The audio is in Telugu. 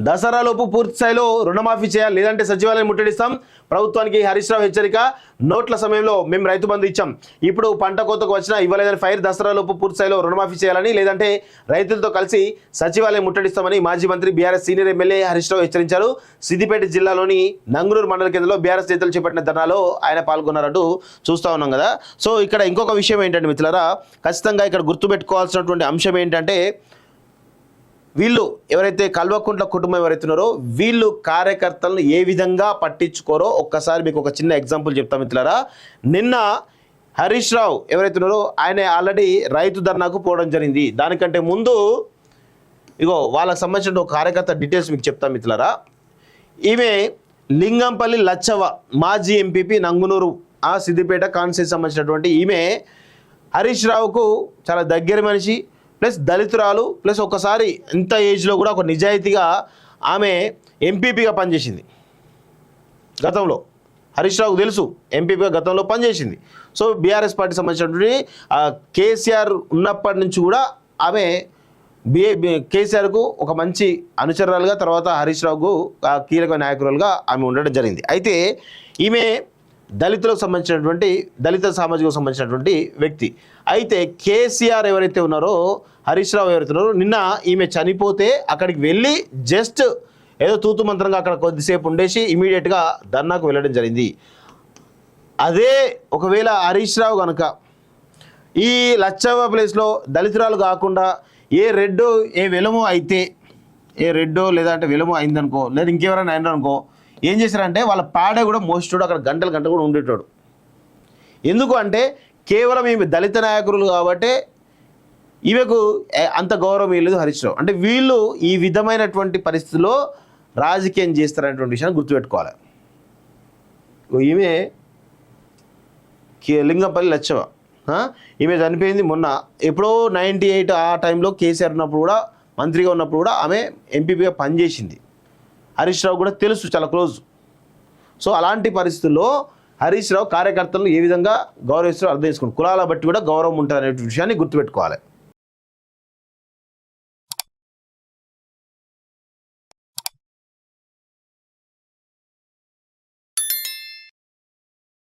దసరాలోపు పూర్తి స్థాయిలో రుణమాఫీ చేయాలి, లేదంటే సచివాలయం ముట్టడిస్తాం. ప్రభుత్వానికి హరీష్ రావు హెచ్చరిక. నోట్ల సమయంలో మేము రైతు బంధు ఇచ్చాం, ఇప్పుడు పంట కోతకు వచ్చినా ఇవ్వలేదని ఫైర్. దసరాలోపు పూర్తి స్థాయిలో రుణమాఫీ చేయాలని, లేదంటే రైతులతో కలిసి సచివాలయం ముట్టడిస్తామని మాజీ మంత్రి BRS senior MLA Harish Rao హెచ్చరించారు. సిద్దిపేట జిల్లాలోని నంగునూరు మండల కేంద్రంలో బీఆర్ఎస్ నేతలు చేపట్టిన ధర్నాలో ఆయన పాల్గొన్నారంటూ చూస్తూ ఉన్నాం కదా. సో ఇక్కడ ఇంకొక విషయం ఏంటంటే మిత్రులారా, ఖచ్చితంగా ఇక్కడ గుర్తుపెట్టుకోవాల్సినటువంటి అంశం ఏంటంటే, వీళ్ళు ఎవరైతే కల్వకుంట్ల కుటుంబం ఎవరైతే ఉన్నారో వీళ్ళు కార్యకర్తలను ఏ విధంగా పట్టించుకోరో ఒక్కసారి మీకు ఒక చిన్న ఎగ్జాంపుల్ చెప్తాం మిత్రులారా. నిన్న హరీష్ రావు ఎవరైతే ఉన్నారో ఆయన ఆల్రెడీ రైతు ధర్నాకు పోవడం జరిగింది. దానికంటే ముందు ఇగో వాళ్ళకి సంబంధించిన ఒక కార్యకర్త డీటెయిల్స్ మీకు చెప్తాం మిత్రులారా. ఈమె లింగంపల్లి లచ్చవ, మాజీ ఎంపీపీ, నంగునూరు సిద్దిపేట కాన్స్టిట్యూన్సీకి సంబంధించినటువంటి ఈమె హరీష్ రావుకు చాలా దగ్గర మనిషి, ప్లస్ దళితురాలు, ప్లస్ ఒకసారి ఇంత ఏజ్లో కూడా ఒక నిజాయితీగా ఆమె ఎంపీపీగా పనిచేసింది గతంలో. హరీష్ రావుకు తెలుసు ఎంపీపీగా గతంలో పనిచేసింది. సో బీఆర్ఎస్ పార్టీ సంబంధించినటువంటి కేసీఆర్ ఉన్నప్పటి నుంచి కూడా ఆమె కేసీఆర్కు ఒక మంచి అనుచరురాలుగా, తర్వాత హరీష్ రావుకు కీలక నాయకురాలుగా ఆమె ఉండడం జరిగింది. అయితే ఈమె దళితులకు సంబంధించినటువంటి, దళిత సామాజికకు సంబంధించినటువంటి వ్యక్తి. అయితే కేసీఆర్ ఎవరైతే ఉన్నారో, హరీష్ రావు ఎవరైతే ఉన్నారో, నిన్న ఈమె చనిపోతే అక్కడికి వెళ్ళి జస్ట్ ఏదో తూతు మంత్రంగా అక్కడ కొద్దిసేపు ఉండేసి ఇమీడియట్గా ధర్నాకు వెళ్ళడం జరిగింది. అదే ఒకవేళ హరీష్ రావు కనుక ఈ లచ్చవ్వ ప్లేస్లో దళితురాలు కాకుండా ఏ రెడ్డో ఏ వెలమో అయితే, ఏ రెడ్డో లేదంటే వెలమో అయిందనుకో, లేదా ఇంకెవరైనా అయినారనుకో, ఏం చేశారంటే వాళ్ళ పాడే కూడా మోసేటోడు, అక్కడ గంటలు కూడా ఉండేటోడు. ఎందుకు అంటే కేవలం ఈమె దళిత నాయకులు కాబట్టి ఈమెకు అంత గౌరవం ఇవ్వలేదు హరీష్ రావు. అంటే వీళ్ళు ఈ విధమైనటువంటి పరిస్థితుల్లో రాజకీయం చేస్తారనేటువంటి విషయాన్ని గుర్తుపెట్టుకోవాలి. ఈమె లింగంపల్లి లచ్చవ, ఈమె చనిపోయింది మొన్న ఎప్పుడో 98 ఆ టైంలో కేసీఆర్ ఉన్నప్పుడు కూడా, మంత్రిగా ఉన్నప్పుడు కూడా ఆమె ఎంపీపీగా పనిచేసింది. హరీష్ రావు కూడా తెలుసు, చాలా క్లోజ్. సో అలాంటి పరిస్థితుల్లో హరీష్ రావు కార్యకర్తలను ఏ విధంగా గౌరవిస్తారో అర్థం చేసుకోండి. కులాల బట్టి కూడా గౌరవం ఉంటుంది అనే విషయాన్ని గుర్తుపెట్టుకోవాలి.